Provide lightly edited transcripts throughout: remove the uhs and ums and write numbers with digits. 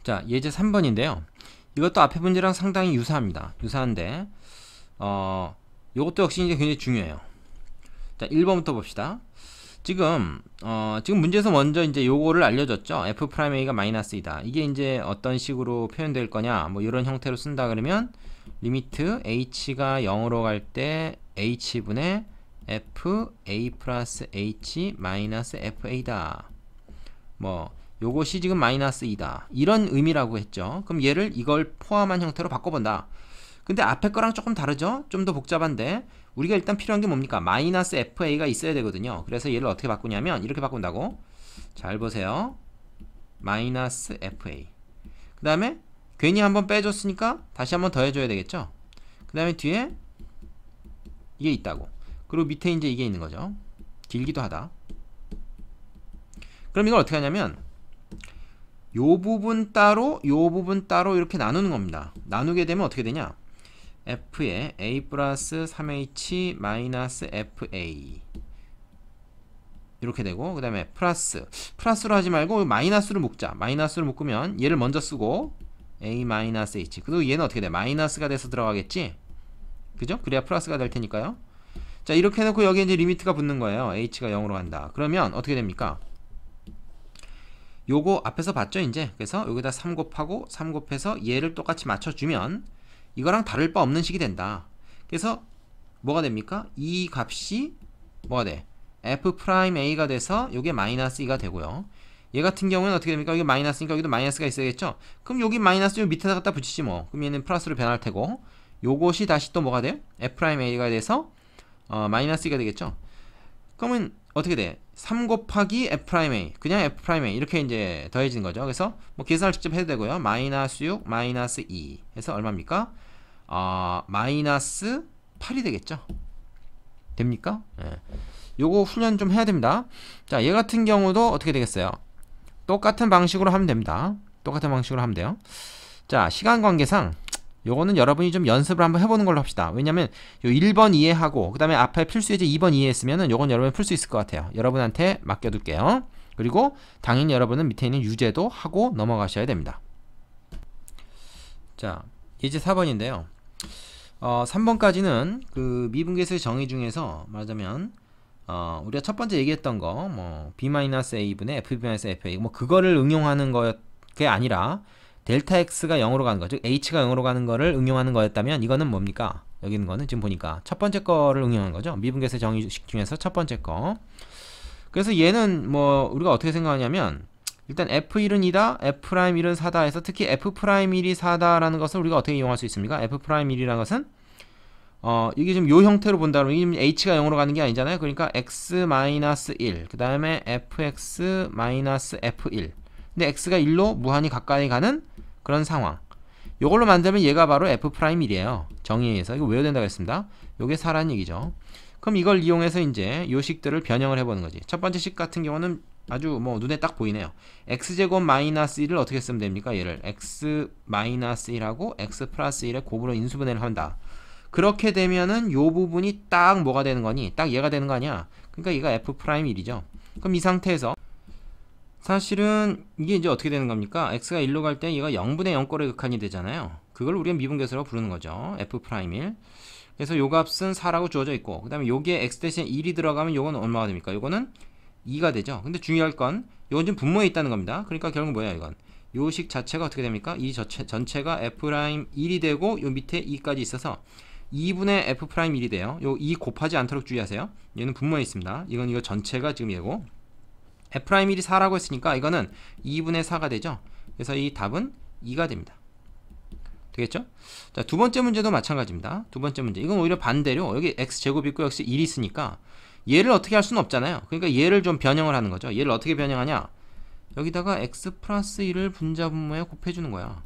자, 예제 3번인데요. 이것도 앞에 문제랑 상당히 유사합니다. 유사한데, 요것도 역시 이제 굉장히 중요해요. 자, 1번부터 봅시다. 지금 문제에서 먼저 이제 요거를 알려줬죠. f'a가 마이너스이다. 이게 이제 어떤 식으로 표현될 거냐, 뭐 이런 형태로 쓴다 그러면, 리미트 h가 0으로 갈 때 h분의 fa 플러스 h 마이너스 fa다. 뭐, 요것이 지금 마이너스 2다. 이런 의미라고 했죠. 그럼 얘를 이걸 포함한 형태로 바꿔본다. 근데 앞에 거랑 조금 다르죠? 좀 더 복잡한데, 우리가 일단 필요한 게 뭡니까? 마이너스 fa가 있어야 되거든요. 그래서 얘를 어떻게 바꾸냐면, 이렇게 바꾼다고. 잘 보세요. 마이너스 fa. 그 다음에, 괜히 한번 빼줬으니까, 다시 한번 더해줘야 되겠죠? 그 다음에 뒤에, 이게 있다고. 그리고 밑에 이제 이게 있는 거죠. 길기도 하다. 그럼 이걸 어떻게 하냐면, 요 부분 따로 요 부분 따로 이렇게 나누는 겁니다. 나누게 되면 어떻게 되냐, f에 a 플러스 3h 마이너스 fa 이렇게 되고, 그 다음에 플러스로 하지 말고 마이너스로 묶자. 마이너스로 묶으면 얘를 먼저 쓰고 a 마이너스 h, 그리고 얘는 어떻게 돼? 마이너스가 돼서 들어가겠지, 그죠? 그래야 플러스가 될 테니까요. 자, 이렇게 해놓고 여기 이제 리미트가 붙는 거예요. h가 0으로 간다. 그러면 어떻게 됩니까? 요거 앞에서 봤죠 이제. 그래서 여기다 3 곱하고 3 곱해서 얘를 똑같이 맞춰주면 이거랑 다를 바 없는 식이 된다. 그래서 뭐가 됩니까? 이 값이 뭐가 돼? f'a가 돼서 요게 마이너스 2가 되고요. 얘 같은 경우는 어떻게 됩니까? 여기 마이너스니까 여기도 마이너스가 있어야겠죠? 그럼 여기 마이너스 요 밑에다 갖다 붙이지 뭐. 그럼 얘는 플러스로 변할 테고, 요것이 다시 또 뭐가 돼요? f'a가 돼서 마이너스 2가 되겠죠? 그러면 어떻게 돼? 3 곱하기 f'a, 그냥 f'a 이렇게 이제 더해지는 거죠. 그래서 뭐 계산을 직접 해도 되고요. 마이너스 6 마이너스 2 해서 얼마입니까? 마이너스 8이 되겠죠. 됩니까? 예. 요거 훈련 좀 해야 됩니다. 자, 얘 같은 경우도 어떻게 되겠어요? 똑같은 방식으로 하면 됩니다. 똑같은 방식으로 하면 돼요. 자, 시간 관계상 요거는 여러분이 좀 연습을 한번 해보는 걸로 합시다. 왜냐면 요 1번 이해하고 그 다음에 앞에 필수예제 2번 이해했으면은 요건 여러분이 풀 수 있을 것 같아요. 여러분한테 맡겨둘게요. 그리고 당연히 여러분은 밑에 있는 유제도 하고 넘어가셔야 됩니다. 자, 예제 4번인데요. 3번까지는 그 미분계수의 정의 중에서 말하자면 우리가 첫 번째 얘기했던 거 뭐 b-a분의 f-fa 뭐 그거를 응용하는 게 아니라 델타 x가 0으로 가는 거, 즉 h가 0으로 가는 거를 응용하는 거였다면, 이거는 뭡니까? 여기 있는 거는 지금 보니까 첫 번째 거를 응용하는 거죠. 미분계수의 정의식 중에서 첫 번째 거. 그래서 얘는 뭐 우리가 어떻게 생각하냐면, 일단 f1은 2다, f'1은 4다 해서 특히 f'1이 4다라는 것을 우리가 어떻게 이용할 수 있습니까? f'1이라는 것은 이게 지금 요 형태로 본다면 이게 h가 0으로 가는 게 아니잖아요. 그러니까 x-1, 그 다음에 fx-f1. 근데 x가 1로 무한히 가까이 가는 그런 상황. 요걸로 만들면 얘가 바로 f'1이에요. 정의에 의해서. 이거 외워야 된다고 했습니다. 요게 4라는 얘기죠. 그럼 이걸 이용해서 이제 요 식들을 변형을 해보는 거지. 첫 번째 식 같은 경우는 아주 뭐 눈에 딱 보이네요. x제곱 마이너스 1을 어떻게 쓰면 됩니까? 얘를 x 마이너스 1하고 x 플러스 1의 곱으로 인수분해를 한다. 그렇게 되면은 요 부분이 딱 뭐가 되는 거니? 딱 얘가 되는 거 아니야? 그러니까 얘가 f'1이죠. 그럼 이 상태에서 사실은 이게 이제 어떻게 되는 겁니까? x가 1로 갈 때 얘가 0분의 0꼴의 극한이 되잖아요. 그걸 우리가 미분계수라고 부르는 거죠. f'1. 그래서 요 값은 4라고 주어져 있고, 그 다음에 요게 x 대신 1이 들어가면 요건 얼마가 됩니까? 요거는 2가 되죠. 근데 중요할 건 요건 지금 분모에 있다는 겁니다. 그러니까 결국 뭐야 이건? 요 식 자체가 어떻게 됩니까? 이 전체가 f'1이 되고 요 밑에 2까지 있어서 2분의 f'1이 돼요. 요 2 곱하지 않도록 주의하세요. 얘는 분모에 있습니다. 이거 전체가 지금 얘고, f'1이 4라고 했으니까 이거는 2분의 4가 되죠. 그래서 이 답은 2가 됩니다. 되겠죠? 자, 두 번째 문제도 마찬가지입니다. 두 번째 문제. 이건 오히려 반대로 여기 x제곱 있고 여기 1이 있으니까 얘를 어떻게 할 수는 없잖아요. 그러니까 얘를 좀 변형을 하는 거죠. 얘를 어떻게 변형하냐? 여기다가 x 플러스 1을 분자 분모에 곱해주는 거야.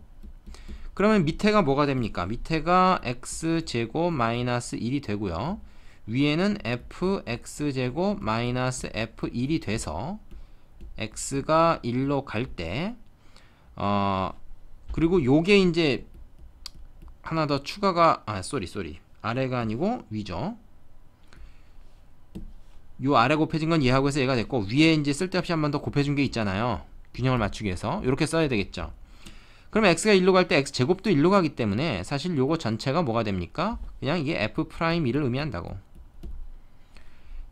그러면 밑에가 뭐가 됩니까? 밑에가 x제곱 마이너스 1이 되고요. 위에는 fx제곱 마이너스 f1이 돼서 x가 1로 갈 때 그리고 요게 이제 하나 더 추가가 쏘리 아래가 아니고 위죠. 요 아래 곱해진 건 얘하고 해서 얘가 됐고, 위에 이제 쓸데없이 한 번 더 곱해준 게 있잖아요. 균형을 맞추기 위해서 이렇게 써야 되겠죠. 그럼 x가 1로 갈 때 x제곱도 1로 가기 때문에 사실 요거 전체가 뭐가 됩니까? 그냥 이게 f'1을 의미한다고.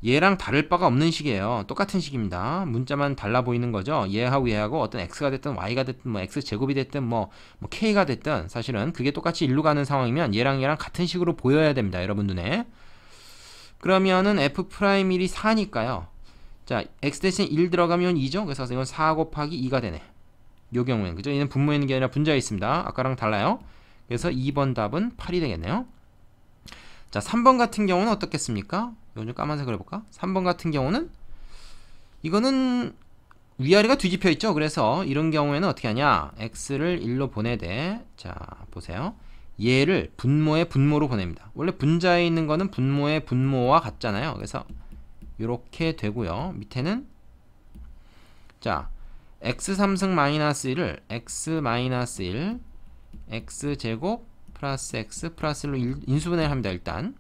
얘랑 다를 바가 없는 식이에요. 똑같은 식입니다. 문자만 달라 보이는 거죠. 얘하고 얘하고 어떤 x가 됐든 y가 됐든 뭐 x제곱이 됐든 뭐 k가 됐든 사실은 그게 똑같이 1로 가는 상황이면 얘랑 같은 식으로 보여야 됩니다. 여러분 눈에. 그러면은 f'1이 4니까요. 자, x 대신 1 들어가면 2죠. 그래서 이건 4 곱하기 2가 되네. 요 경우에는 그죠? 얘는 분모에 있는 게 아니라 분자에 있습니다. 아까랑 달라요. 그래서 2번 답은 8이 되겠네요. 자, 3번 같은 경우는 어떻겠습니까? 이거 좀 까만색으로 해볼까? 3번 같은 경우는 이거는 위아래가 뒤집혀 있죠. 그래서 이런 경우에는 어떻게 하냐? x를 1로 보내되, 자 보세요. 얘를 분모의 분모로 보냅니다. 원래 분자에 있는 거는 분모의 분모와 같잖아요. 그래서 이렇게 되고요. 밑에는 자 x 3승 마이너스 1을 x 마이너스 1 x제곱 플러스 x 플러스 1로 인수분해를 합니다. 일단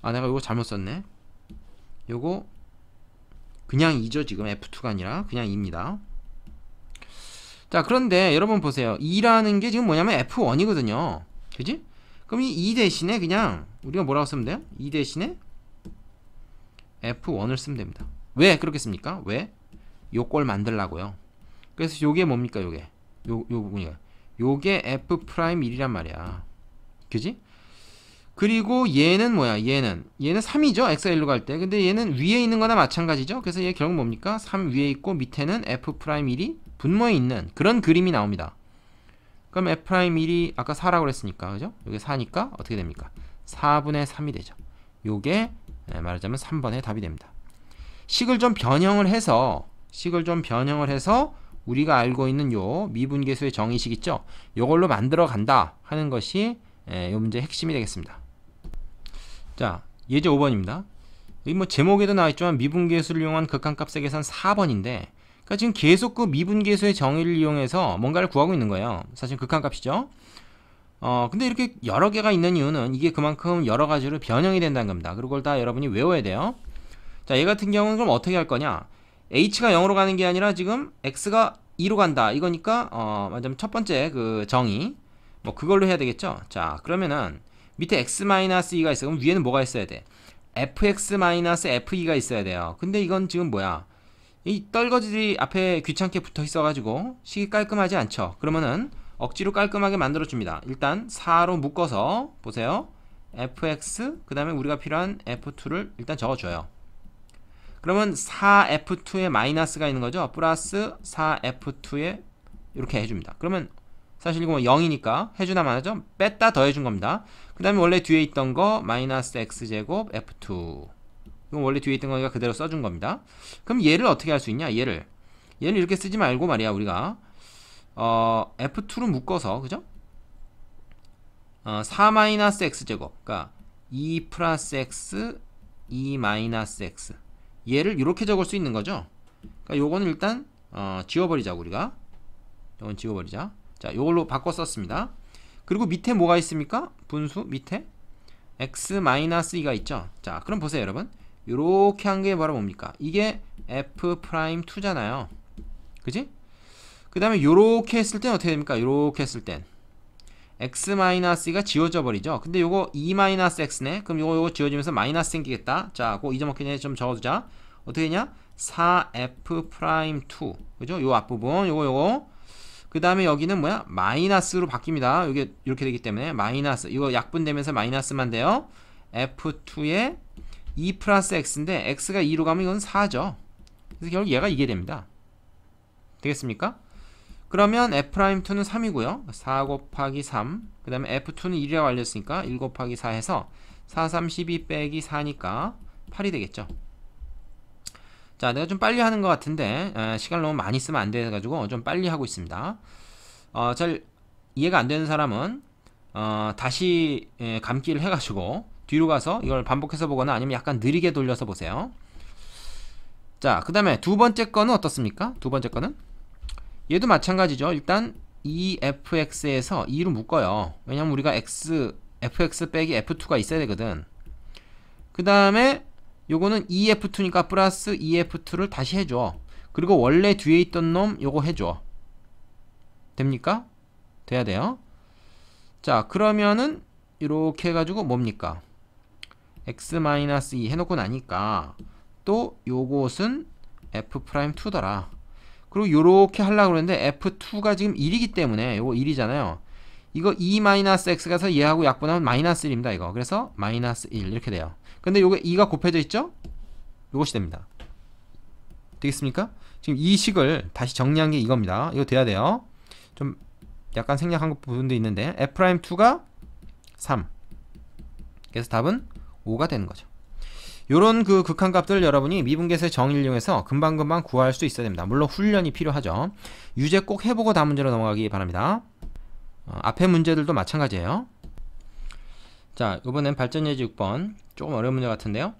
내가 이거 잘못 썼네. 요거 그냥 2죠. 지금 F2가 아니라 그냥 2입니다. 자, 그런데 여러분 보세요. 2라는 게 지금 뭐냐면 F1이거든요. 그지? 그럼 이 2 대신에 그냥 우리가 뭐라고 쓰면 돼요? 2 대신에 F1을 쓰면 됩니다. 왜 그렇게 씁니까? 왜? 요 꼴 만들라고요. 그래서 요게 뭡니까? 요게 요 부분이야. 요게 F'1이란 말이야. 그지? 그리고 얘는 뭐야? 얘는 3이죠. x가 1로 갈 때. 근데 얘는 위에 있는 거나 마찬가지죠. 그래서 얘 결국 뭡니까? 3 위에 있고 밑에는 f'1이 분모에 있는 그런 그림이 나옵니다. 그럼 f'1이 아까 4라고 그랬으니까 그죠? 여기 4니까 어떻게 됩니까? 4분의 3이 되죠. 요게 말하자면 3번의 답이 됩니다. 식을 좀 변형을 해서 우리가 알고 있는 요 미분계수의 정의식 있죠? 요걸로 만들어 간다 하는 것이 요 문제의 핵심이 되겠습니다. 자, 예제 5번입니다. 여기 뭐 제목에도 나와있지만 미분계수를 이용한 극한값의 계산 4번인데 그러니까 지금 계속 그 미분계수의 정의를 이용해서 뭔가를 구하고 있는 거예요. 사실 극한값이죠. 근데 이렇게 여러 개가 있는 이유는 이게 그만큼 여러 가지로 변형이 된다는 겁니다. 그리고 그걸 다 여러분이 외워야 돼요. 자, 얘 같은 경우는 그럼 어떻게 할 거냐? h가 0으로 가는 게 아니라 지금 x가 2로 간다. 이거니까 맞으면 첫 번째 그 정의 뭐 그걸로 해야 되겠죠. 자, 그러면은 밑에 x-2가 있어. 그럼 위에는 뭐가 있어야 돼? fx-fe2가 있어야 돼요. 근데 이건 지금 뭐야? 이 떨거지들이 앞에 귀찮게 붙어 있어가지고 식이 깔끔하지 않죠. 그러면은 억지로 깔끔하게 만들어 줍니다. 일단 4로 묶어서 보세요. fx 그 다음에 우리가 필요한 f2를 일단 적어줘요. 그러면 4f2에 마이너스가 있는 거죠. 플러스 4f2에 이렇게 해줍니다. 그러면 사실 이거 0이니까 해주나 마나죠? 뺐다 더해준 겁니다. 그 다음에 원래 뒤에 있던 거 마이너스 x제곱 f2 이건 원래 뒤에 있던 거니까 그대로 써준 겁니다. 그럼 얘를 어떻게 할 수 있냐? 얘를 이렇게 쓰지 말고 말이야 우리가 f2로 묶어서 그죠? 4 마이너스 x제곱 그러니까 2 플러스 x 2 마이너스 x 얘를 이렇게 적을 수 있는 거죠. 그러니까 요거는 일단 지워버리자 우리가. 요건 지워버리자. 자, 요걸로 바꿔 썼습니다. 그리고 밑에 뭐가 있습니까? 분수 밑에 x-2가 있죠. 자, 그럼 보세요 여러분. 요렇게 한 게 바로 뭡니까? 이게 f'2잖아요. 그지? 그 다음에 요렇게 했을 땐 어떻게 됩니까? 요렇게 했을 땐 x-2가 지워져 버리죠. 근데 요거 2-x네. 그럼 요거 지워지면서 마이너스 생기겠다. 자, 그거 잊어먹기 전에 좀 적어두자. 어떻게 되냐? 4f'2 그죠? 요 앞부분 요거 그 다음에 여기는 뭐야? 마이너스로 바뀝니다. 이게 이렇게 되기 때문에 마이너스 이거 약분되면서 마이너스만 돼요. f2에 2 플러스 x인데 x가 2로 가면 이건 4죠. 그래서 결국 얘가 이게 됩니다. 되겠습니까? 그러면 f'2는 3이고요. 4 곱하기 3 그 다음에 f2는 1이라고 알렸으니까 1 곱하기 4 해서 4, 3, 12 빼기 4니까 8이 되겠죠. 자, 내가 좀 빨리 하는 것 같은데 시간을 너무 많이 쓰면 안 돼가지고 좀 빨리 하고 있습니다. 잘 이해가 안 되는 사람은 다시 감기를 해가지고 뒤로 가서 이걸 반복해서 보거나 아니면 약간 느리게 돌려서 보세요. 자, 그 다음에 두 번째 거는 어떻습니까? 두 번째 거는 얘도 마찬가지죠. 일단 이 fx에서 2로 묶어요. 왜냐면 우리가 fx 빼기 f2가 있어야 되거든. 그 다음에 요거는 2f2니까 플러스 2f2를 다시 해줘. 그리고 원래 뒤에 있던 놈 요거 해줘. 됩니까? 돼야 돼요. 자, 그러면은 이렇게 해가지고 뭡니까? x-2 해놓고 나니까 또 요것은 f'2더라. 그리고 요렇게 하려고 그러는데 f2가 지금 1이기 때문에 요거 1이잖아요. 이거 2-x 가서 얘하고 약분하면 -1입니다. 이거. 그래서 -1 이렇게 돼요. 근데 요게 2가 곱해져 있죠? 요것이 됩니다. 되겠습니까? 지금 이 식을 다시 정리한 게 이겁니다. 이거 돼야 돼요. 좀 약간 생략한 부분도 있는데 f'2가 3. 그래서 답은 5가 되는 거죠. 요런 그 극한값들 여러분이 미분계수의 정의를 이용해서 금방금방 구할 수 있어야 됩니다. 물론 훈련이 필요하죠. 유제 꼭 해보고 다음 문제로 넘어가기 바랍니다. 앞에 문제들도 마찬가지예요. 자, 이번엔 발전예제 6번. 조금 어려운 문제 같은데요.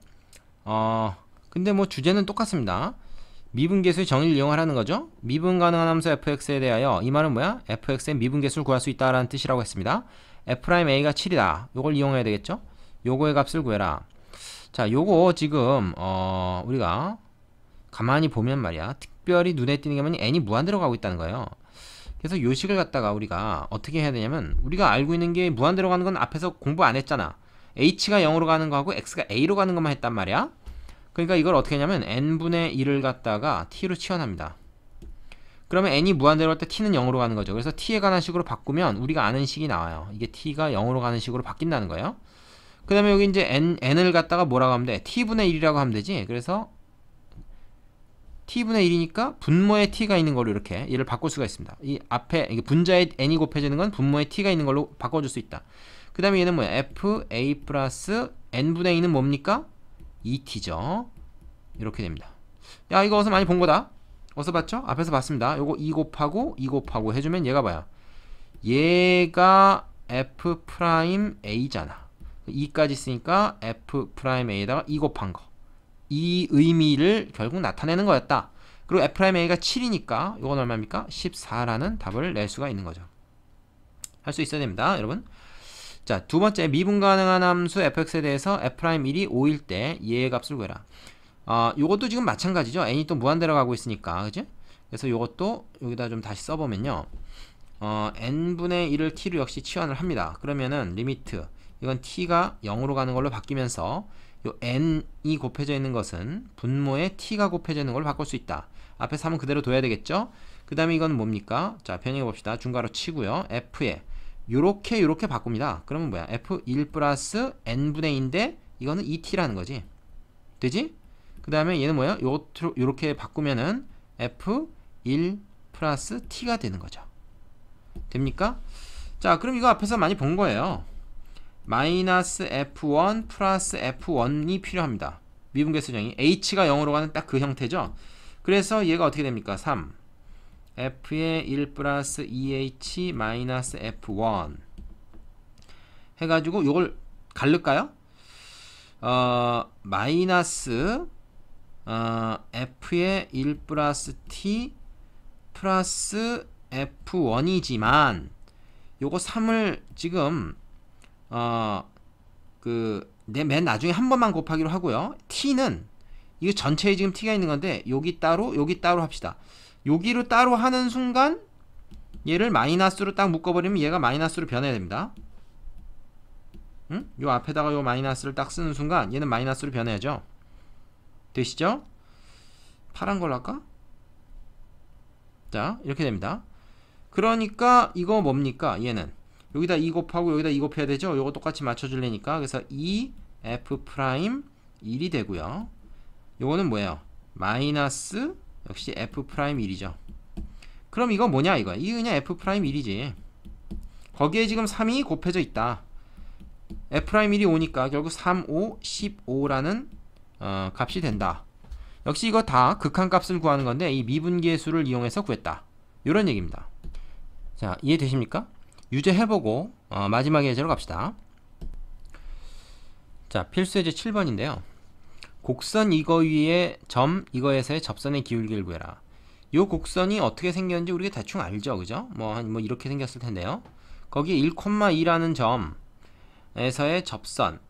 근데 뭐 주제는 똑같습니다. 미분계수의 정의를 이용하라는 거죠. 미분 가능한 함수 fx에 대하여, 이 말은 뭐야? fx의 미분계수를 구할 수 있다라는 뜻이라고 했습니다. f'a가 7이다. 요걸 이용해야 되겠죠. 요거의 값을 구해라. 자, 요거 지금 우리가 가만히 보면 말이야, 특별히 눈에 띄는 게 뭐냐, n이 무한대로 가고 있다는 거예요. 그래서 요 식을 갖다가 우리가 어떻게 해야 되냐면, 우리가 알고 있는 게 무한대로 가는 건 앞에서 공부 안 했잖아. h가 0으로 가는 거하고 x가 a로 가는 것만 했단 말이야. 그러니까 이걸 어떻게 하냐면 n분의 1을 갖다가 t로 치환합니다. 그러면 n이 무한대로 할 때 t는 0으로 가는 거죠. 그래서 t에 관한 식으로 바꾸면 우리가 아는 식이 나와요. 이게 t가 0으로 가는 식으로 바뀐다는 거예요. 그 다음에 여기 이제 n을 갖다가 뭐라고 하면 돼? t분의 1이라고 하면 되지. 그래서 t분의 1이니까 분모에 t가 있는 걸로 이렇게 얘를 바꿀 수가 있습니다. 이 앞에 이게 분자에 n이 곱해지는 건 분모에 t가 있는 걸로 바꿔줄 수 있다. 그 다음에 얘는 뭐야? fa 플러스 n분의 2는 뭡니까? 2t죠. 이렇게 됩니다. 야, 이거 어디서 많이 본 거다. 어디서 봤죠? 앞에서 봤습니다. 요거 2 곱하고 2 곱하고 해주면 얘가 봐요. 얘가 f'a잖아. 2까지 있으니까 f'a에다가 2 곱한 거. 이 의미를 결국 나타내는 거였다. 그리고 f'a가 7이니까 이건 얼마입니까? 14라는 답을 낼 수가 있는 거죠. 할 수 있어야 됩니다, 여러분. 자, 두 번째, 미분 가능한 함수 fx에 대해서 f'1이 5일 때 얘의 값을 구해라. 요것도 지금 마찬가지죠. n이 또 무한대로 가고 있으니까, 그지? 그래서 요것도 여기다 좀 다시 써보면요. n분의 1을 t로 역시 치환을 합니다. 그러면은 리미트, 이건 t가 0으로 가는 걸로 바뀌면서 요 n이 곱해져 있는 것은 분모에 t가 곱해져 있는 걸로 바꿀 수 있다. 앞에 3은 그대로 둬야 되겠죠? 그 다음에 이건 뭡니까? 자, 변형해 봅시다. 중괄호 치고요. f에 요렇게 바꿉니다. 그러면 뭐야? f1 플러스 n분의 2인데 이거는 2t라는 거지. 되지? 그 다음에 얘는 뭐야? 요렇게 바꾸면은 f1 플러스 t가 되는 거죠. 됩니까? 자, 그럼 이거 앞에서 많이 본 거예요. 마이너스 f1 플러스 f1이 필요합니다. 미분계수 정의. h가 0으로 가는 딱 그 형태죠. 그래서 얘가 어떻게 됩니까? 3 f의 1 플러스 2h 마이너스 f1 해가지고 요걸 갈를까요? 마이너스 f의 1 플러스 t 플러스 f1이지만 요거 3을 지금 맨 나중에 한 번만 곱하기로 하고요. t는 이거 전체에 지금 t가 있는 건데 여기 따로 합시다. 여기로 따로 하는 순간 얘를 마이너스로 딱 묶어버리면 얘가 마이너스로 변해야 됩니다. 응? 요 앞에다가 요 마이너스를 딱 쓰는 순간 얘는 마이너스로 변해야죠. 되시죠? 파란 걸로 할까? 자, 이렇게 됩니다. 그러니까 이거 뭡니까? 얘는 여기다 2 곱하고 여기다 2 곱해야 되죠? 요거 똑같이 맞춰주려니까. 그래서 2f'1이 되고요. 요거는 뭐예요? 마이너스 역시 f'1이죠. 그럼 이거 뭐냐 이거야? 이게 그냥 f'1이지. 거기에 지금 3이 곱해져 있다. f'1이 5니까 결국 3, 5, 15라는 값이 된다. 역시 이거 다 극한값을 구하는 건데 이 미분계수를 이용해서 구했다. 요런 얘기입니다. 자, 이해되십니까? 유제 해보고 마지막 예제로 갑시다. 자, 필수 예제 7번인데요. 곡선 이거 위에 점 이거에서의 접선의 기울기를 구해라. 요 곡선이 어떻게 생겼는지 우리가 대충 알죠, 그죠? 뭐 이렇게 생겼을 텐데요. 거기에 1,2라는 점에서의 접선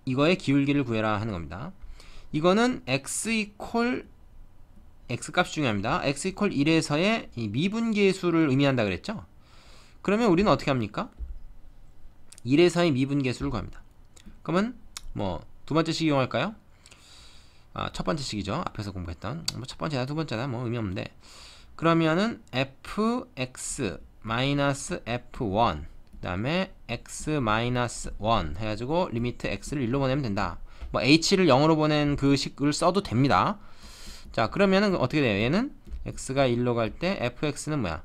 이거의 기울기를 구해라 하는 겁니다. 이거는 x 값이 중요합니다. x 1에서의 이 미분계수를 의미한다 그랬죠? 그러면 우리는 어떻게 합니까? 1에서의 미분계수를 구합니다. 그러면 뭐 두 번째 식 이용할까요? 첫 번째 식이죠. 앞에서 공부했던 뭐 첫 번째나 두 번째나 뭐 의미 없는데, 그러면은 fx 마이너스 f1 그 다음에 x 마이너스 1 해가지고 리미트 x를 1로 보내면 된다. 뭐 h를 0으로 보낸 그 식을 써도 됩니다. 자, 그러면은 어떻게 돼요? 얘는 x가 1로 갈 때 fx는 뭐야?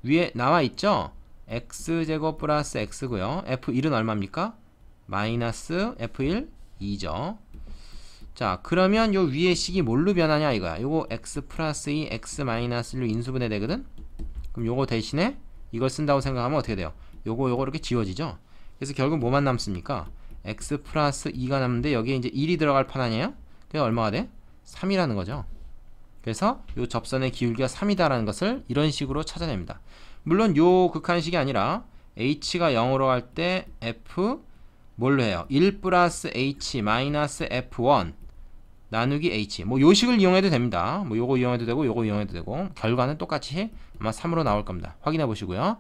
위에 나와 있죠? x제곱 플러스 x고요. f1은 얼마입니까? 마이너스 f1 2죠. 자, 그러면 요 위에 식이 뭘로 변하냐 이거야. 요거 x 플러스 2 x 마이너스 1로 인수분해 되거든. 그럼 요거 대신에 이걸 쓴다고 생각하면 어떻게 돼요? 요거 이렇게 지워지죠. 그래서 결국 뭐만 남습니까? x 플러스 2가 남는데 여기에 이제 1이 들어갈 판 아니에요? 그게 얼마가 돼? 3이라는 거죠. 그래서 요 접선의 기울기가 3이다라는 것을 이런 식으로 찾아냅니다. 물론 요 극한식이 아니라 h가 0으로 갈 때 f 뭘로 해요? 1 플러스 h 마이너스 f1 나누기 h, 뭐 요식을 이용해도 됩니다. 뭐 요거 이용해도 되고 요거 이용해도 되고 결과는 똑같이 아마 3으로 나올 겁니다. 확인해 보시고요.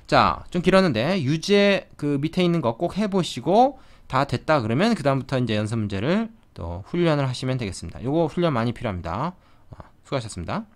자, 좀 길었는데 유제 그 밑에 있는 거 꼭 해보시고 다 됐다 그러면 그 다음부터 이제 연습 문제를 또 훈련을 하시면 되겠습니다. 요거 훈련 많이 필요합니다. 수고하셨습니다.